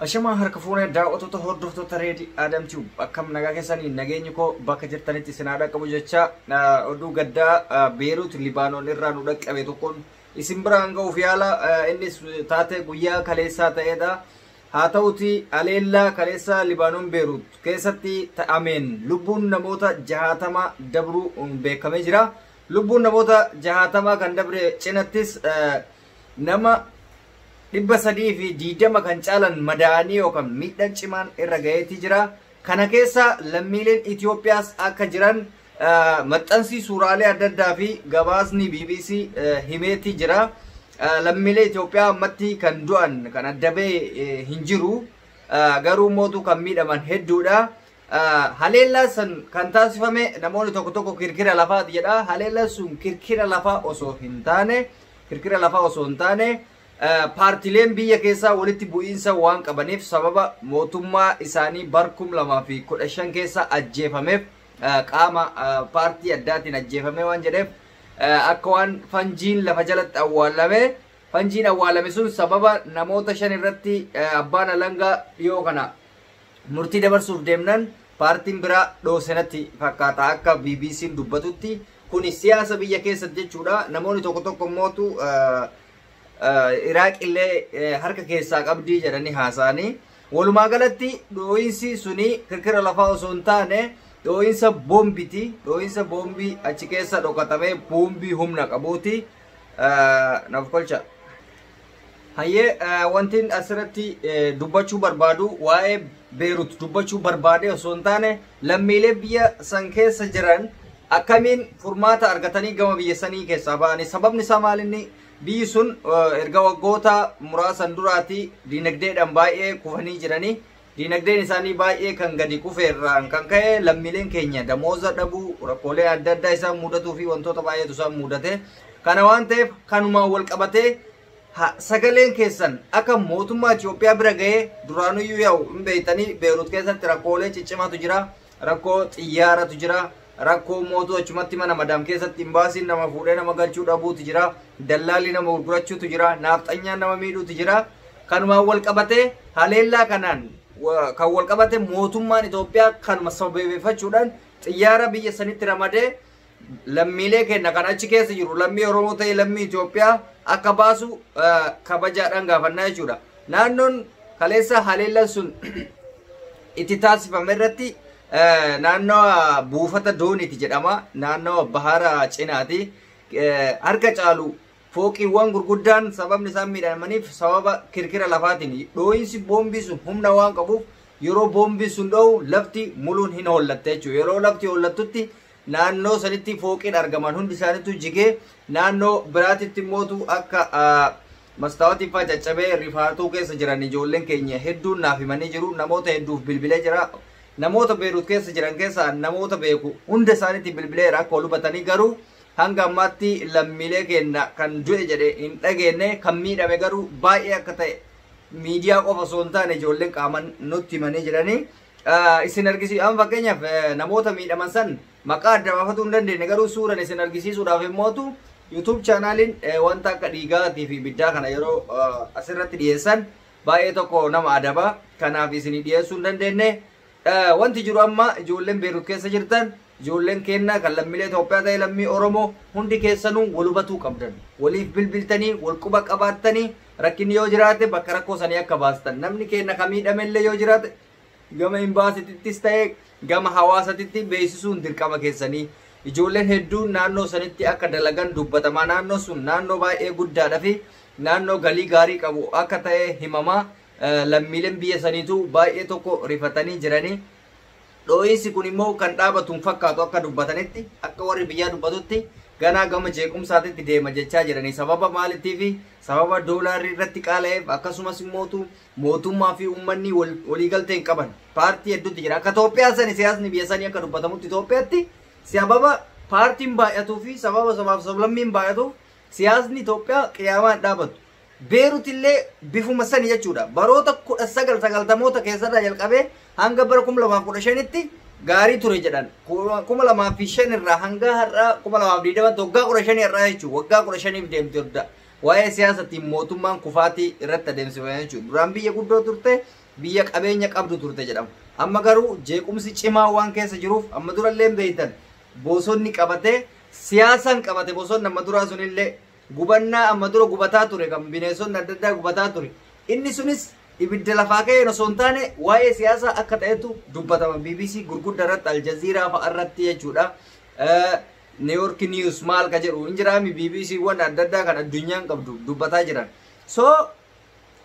Ashama harka fuunee daawwattoota hordoftoota reedii Adamtube akkam nagaa keessanii nageenyi koo bakka jirtanitti isin haa dhaqqabu jecha oduu gaddaa Beirut Libaanoon irraa nu dhaqqabe tokkoon isin biraan ga'uuf yaala innis taatee guyyaa kaleessaa ta'edha. Haa ta'uti aleellaa kaleessaa Libaanoon Beirut keessatti ta'ameen lubbuun namoota 60 dabruu beekamee jira. Lubbuun namoota 60 kan dabre cinattis nama dhibba sadii fi diidama kan caalan madaa'anii yookaan miidhaan cimaan irra ga'eetii jira. Kana keessa lammiileen Itoophiyaas akka jiran maxxansi suuraalee adda addaa fi gabaasni BBC himeetii jira. Lammiilee Itoophiyaa ammatti kan du'an kan adda ba'e hin jiru. Garuu mootuu kan miidhaman hedduudha. Haleellaa san kan taasifame namoonni tokko tokko kirkira lafaati jedha. Haleellaan sun kirkira lafaa osoo hin taane paartileen biyya keessaa walitti bu'iinsa waan qabaniif sababa mootummaa isaanii barkum 2015 keessa ajjeefameef qaama paartii addaatiin ajjeefame waan jedheef akka waan fanjiin lafa jalatti awwaalame fanjiin awwaalame sun sababa namoota 5 irratti abbaan alangaa dhiyoo kana murtii dabarsuuf deemnan paartiin biraa dhoosenatti fakkaata akka BBC'n dubbatutti. Kun siyaasa biyya keessatti jechuudha. Namoonni tokko tokko mootu Iraaq illee harka keessaa qabdii jedhanii haasa'anii walumaa galatti dhoo'insi suni kirkira lafaa osoo hin taane dhoo'insa boombiiti. Dhoo'insa boombii achi keessa dhokatamee boombii humna qabuuti. Naaf kolcha. Hayyee wantiin asirratti dubbachuu barbaadu waa'ee Beirut dubbachuu barbaade osoo hin taane lammiilee biyya san keessa jiran akkamiin furmaata argatanii gama biyya sanii keessaa ba'anii. Sababni isaa maalinni biyyi sun erga waggoota muraasan duraati diinagdeedhaan baay'ee kufanii jiranii. Diinagdeen isaanii baay'ee kan gadi kufeerraan kan ka'e lammiileen keenya damooza dhabuu rakkoolee adda addaa isaan mudatuu fi wantoota baay'eetu isaan mudate. Kana waan ta'eef kanumaan wal qabatee sagaleen keessan akka mootummaa Itoophiyaa bira ga'ee duraanuyyuu yaa'u hin beeytanii Beirut keessatti rakkoolee ciccimaatu jira. Rakkoo xiyyaaratu jira. Rakkoo mootuu achumatti mana madaam keessatti imbaasiin nama fuudhee nama galchuu dhabuutu jira. Dallaalli nama gurgurachuutu jira. Naaftanyaan nama miidhuutu jira. Kanumaan wal qabatee haleellaa kanaan kan wal qabate mootummaan Itoophiyaa kanuma sababeeffachuudhaan xiyyaara biyya sanitti ramadee lammiilee keenya kan achi keessa jiru lammii Oromoo ta'e lammii Itoophiyaa akka baasu kabajaadhaan gaafannaa jechuudha. Naannoon kaleessa haleellaan sun itti taasifame irratti naannoo buufata dooniiti jedhama. Naannoo bahara cinaati. Harka caalu fooqiiwwan gurguddaan sababni isaan miidhamaniif sababa kirkira lafaatiin dhoo'insi boombii sun humna waan qabuuf yeroo boombii sun dho'u lafti muluun hin hollatte jechuudha. Yeroo lafti hollattutti naannoo sanitti fooqiin argaman hundi isaaniitu jigee naannoo biraatitti mootu akka mastaawatii fa'aa caccabee rifaatuu keessa jiran ijoolleen keenya hedduun naaf himanii jiru. Namoota hedduuf bilbilee jira. Namoota Beirut keessa jiran keessaa namoota beeku hunda isaaniitti bilbilee akka hubatanii garuu hanga ammaatti lammiilee keenya kan du'e jedhe hin dhageenye. Kan miidhame garuu baay'ee akka ta'e miidiyaa qofa osoo hin taane ijoolleen qaaman nutti himanii jiranii. Isin agarsiisuudhaaf fakkeenyaaf namoota miidhaman san maqaa adda baafachuu hin dandeenye garuu suuraan isin agarsiisuudhaaf immootu YouTube chaanaaliin wanta akka dhiigaatii fi ibiddaa kana yeroo asirratti dhiyeessan baay'ee tokko nama adaba. Kanaaf isin dhiyeessuu hin dandeenye. Wanti jiru amma ijoolleen Beirut keessa jirtan ijoolleen keenya kan lammiilee Itoophiyaa ta'e lammii Oromoo hundi keessanuu wal hubatuu qabdan. Waliif bilbiltanii wal quba qabaattanii rakkinni yoo jiraate bakka rakkoo sanii akka baastan. Namni keenya kan miidhamellee yoo jiraate gama imbaasittis ta'e gama hawaasatitti beeksisuun dirqama keessanii. Ijoolleen hedduun naannoo sanitti akka dalagan dubbatamaa. Naannoo sun naannoo baay'ee guddaadhaa fi naannoo galii gaarii qabu akka ta'e himamaa. Lammiileen biyya saniitu baay'ee tokko rifatanii jiranii. Dhoo'insi kun immoo kan dhaabatuun fakkaatu akka dubbatanitti akka warri biyyaa dubbatutti ganaa gama jeequmsaatitti deema jechaa jiranii. Sababa maaliitiifi sababa doolaarri irratti qaala'eef akkasumas mootummaa fi uummanni waliigaltee hin qaban. Paartii hedduutti jira. Akka Itoophiyaa sani siyaasni biyya sanii akka dubbatamutti Itoophiyaatti sababa paartiin baay'atuu fi sababa sabaaf sablammiin baay'atuuf siyaasni Itoophiyaa qiyaamaan dhaabatu. Beirut illee bifuma sani jechuudha. Baroota 1990moota keessarraa jalqabee hanga bara 2015tti gaarii ture jedhan. 2005 irraa hanga har'a 2020 waggaa 15 irraa jechuudha. Waggaa 15 deemte waa'ee siyaasaatiin mootummaan kufaatii irratti adeemsifame jechuudha. Duraan biyya guddoo turte biyya qabeenya qabdu turte jedhama. Amma garuu jeequmsi cimaa waan keessa jiruuf amma durallee beeytan bosonni qabatee siyaasaan qabate bosonni amma duraa sunillee gubannaa amma dura gubataa ture kan bineensonni adda addaa gubataa ture. Inni sunis ibidda lafaa ka'een osoo hin taane waa'ee siyaasaa akka ta'etu dubbatama BBC gurguddaa irratti Aljaziiraa fa'a irratti jechuudha. New York News maal ka jedhu injiraami BBC wan adda addaa kan addunyaan qabdu dubbataa jiran. So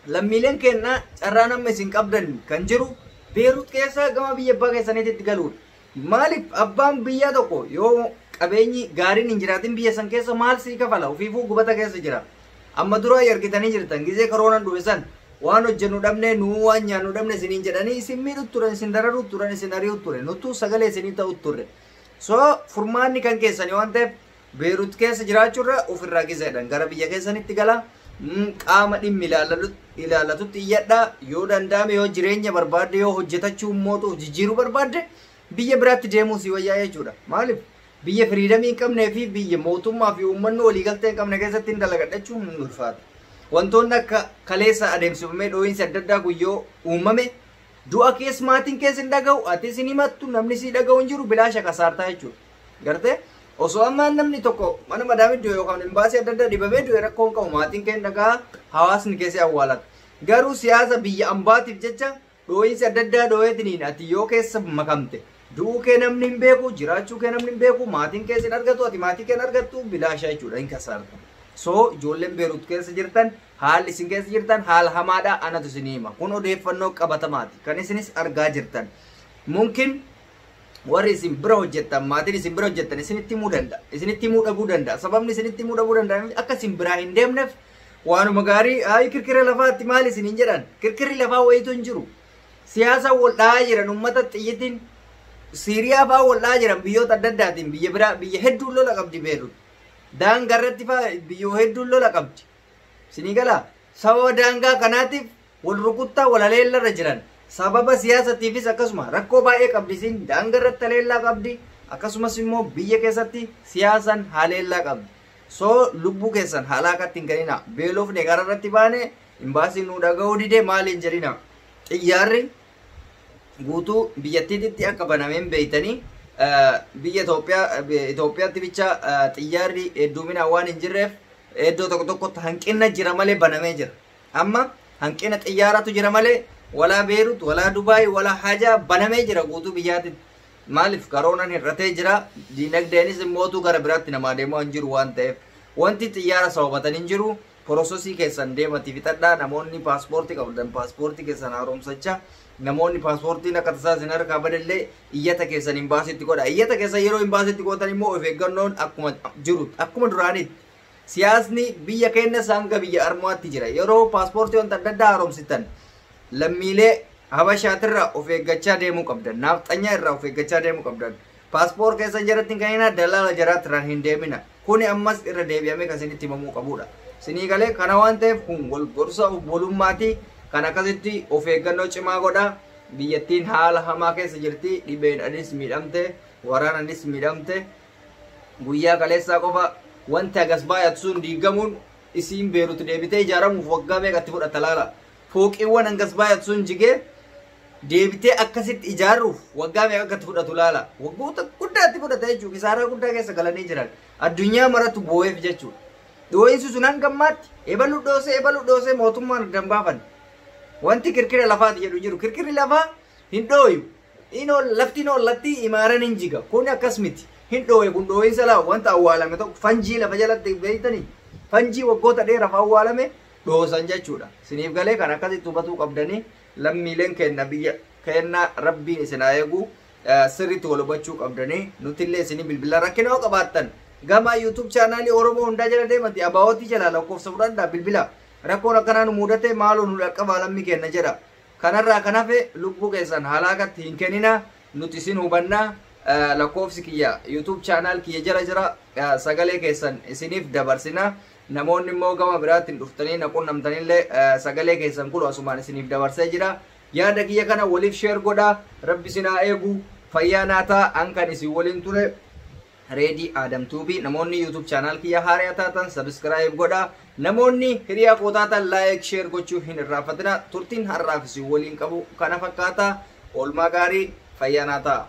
lammiileen keenya carraan amma isin qabdan kan jiru Beirut keessa gama biyya abbaa keessaniitti galuudha. Maaliif abbaan biyya tokko yoo qabeenyi gaariin hin jiraatin biyya san keessa maal sii kafala ofiifuu gubata keessa jira. Amma dura argitanii jirtan gizee koroonaan dhufe san waan hojjennu dhabne nuu waan nyaannu dhabne isiniin jedhanii isin miidhu turan isin dararuu turan isin ari'u ture nutu sagalee isinii ta'u ture. So furmaanni kan keessanii waan ta'eef Beirut keessa jiraachuurra ofirraa gizeedhaan gara biyya keessanitti gala. Qaama dhimmi ilaallatutti iyyadhaa yoo danda'ame yoo jireenya barbaadde yoo hojjetachuu mootuuf jijjiiruu barbaadde biyya biraatti deemuu si wayyaa jechuudha. Maaliif biyya firiidamii hin qabnee fi biyya mootummaa fi uummanni waliigaltee hin qabne keessatti hin dalagadhachuun hin ulfaata. Wantoonni akka kaleessa adeemsifamee dhoohinsi adda addaa guyyoo uumame du'a keessa maatiin keessa hin dhaga'u ati sin himattu namni si dhaga'u hin jiru bilaasha kasaartaa jechuudha. Gartee osoo ammaan namni tokko mana madaamitti yookaan imbaasii adda addaa dhibamee du'e rakkoo hin qabu maatiin keenya dhagaa hawaasni keessa awwaalata. Garuu siyaasa biyya ambaatiif jecha dhoohinsi adda addaa dhooheetiniin ati yoo keessa makamte du'uu kee namni hin beeku jiraachuu kee namni hin beeku maatiin keessa hin argatu ati maatii kee hin argattu bilaasha jechuudha hin kasaarta. So ijoolleen Beirut keessa jirtan haalli isin keessa jirtan haala hamaadha anatu isin hima kun odeeffannoo qabatamaati kan isinis argaa jirtan. Mungkin warri isin bira hojjettan maatiin isin bira hojjettan isinitti himuu danda'a isinitti himuu dhabuu danda'a sababni isinitti himuu dhabuu danda'a akka isin biraa hin deemneef waanuma gaarii ayi kirkira lafaatti maal isiniin jedhan kirkirri lafaa wayitu hin jiru siyaasa wal dhahaa jiran ummata xiyyitiin Siiriyaa fa'aa wal dhahaa jiran biyyoota adda addaatiin biyya biraa biyya hedduun lola qabdi Beirut daangaa irratti fa'aa biyyoo hedduun lola qabdi isinii galaa sababa daangaa kanaatiif wal rukuttaa wal haleellarra jiran sababa siyaasatiifis akkasuma rakkoo baay'ee qabdi isin daangaa irratti haleellaa qabdi akkasumas immoo biyya keessatti siyaasan haleellaa qabdi. So lubbuu keessan haala akkatti hin galina beelofne gara irratti baane imbaasiin nu dhaga'uu dide maaliin jedhina xiyyaarri guutuu biyyattiitti akka banameen beeytanii biyya Itoophiyaatti bicha xiyyaarri hedduumina waan hin jirreef iddoo tokko tokkotti hanqina jira malee banamee jira. Amma hanqina xiyyaaratu jira malee walaa Beirut walaa Dubaay walaa Hajaa banamee jira guutuu biyyaatti. Maaliif karoonaan hir'atee jira diinagdeenis immootu gara biraatti namaa deemaa hin jiru waan ta'eef wanti xiyyaara sababatan hin jiru porososii keessan deemati fixadhaa namoonni paaspoortii qabdan paaspoortii keessan haaromsachaa namoonni paaspoortiin akka tasaa isin harkaa badallee iyyata keessan imbaasiitti godha iyyata keessan yeroo imbaasiitti godhan immoo of eeggannoon akkuma jiru akkuma duraaniitti siyaasni biyya keenya hanga biyya armaatti jira yeroo paaspoortii wanta adda addaa haaromsitan lammiilee habashaatirraa of eeggachaa deemuu qabdan naafxanyaa irraa of eeggachaa deemuu qabdan paaspoor keessan jaratti hin kanina dalaala jaraatirraan hin deemina kuni ammas irra deebi'amee kan isinitti himamuu qabudha. Sinii galee kana waan ta'eef kun wal gorsa obbolummaati kan akkasitti of eeggannoo cimaa godha biyyattiin haala hamaa keessa jirti dhibeenis miidhamte waraananis miidhamte guyyaa kaleessaa qofa wanti agas baay'atu sun diigamuun isiin Beirut deebitee ijaaramuuf waggaa meeqatti fudhata laala fooqiiwwan hangas baay'atu sun jigee deebitee akkasitti ijaaruuf waggaa meeqatti fudhatu laala waggoota guddaatti fudhata jechuudha kisaaraa guddaa keessa galanii jiran addunyaa maratu boo'eef jechuudha. Dhoohinsi sun hangammaatti ebalu dhoosee mootummaan dambaafan wanti kirkira lafaati jedhu jiru kirkirri lafaa hin dhooyu laftiin ollatti imaaran hin jiga kun akkas miti hin dhooye kun dhoohinsa laa wanta awwaalame tokko fanjii lafa jalatti beeytanii fanjii waggoota dheeraaf awwaalame dhoosan jechuudha. Siniif galee kan akkasitti hubatuu qabdanii lammiileen kenna biyya kenna rabbiin isin haa eegu sirriitti wal hubachuu qabdanii nutillee isinii bilbila rakkina yoo qabaattan gama YouTube channel Oromoo hundaa jala deemati abaawoti jala lakkoofsa fudhadhaa bilbila rakkoon akkanaa nu mudate maaloo nu dhaqqabaa lammii kenna jedha kanarraa kan hafe lubbuu keessan halaakatti hin kennina nuti isin hubannaa lakkoofsi kiyya YouTube channel kiyya jala jira sagalee keessan isiniif dabarsina namoonni immoo gama biraatti dhuftanii naqunnamtanillee sagalee keessan kun asumaan isiniif dabarsee jira yaada kiyya kana waliif share godhaa rabbi isin haa eegu fayyaa naataa an kan isin waliin ture Ready Adam Tubi namoonni YouTube channel kiyya haaraa taatan subscribe godha namoonni hiriyaa qootaatan like share gochuu hin irraanfatina turtiin har'aaf si waliin qabu kana fakkaata oolmaa gaarii fayyaanaa ta'a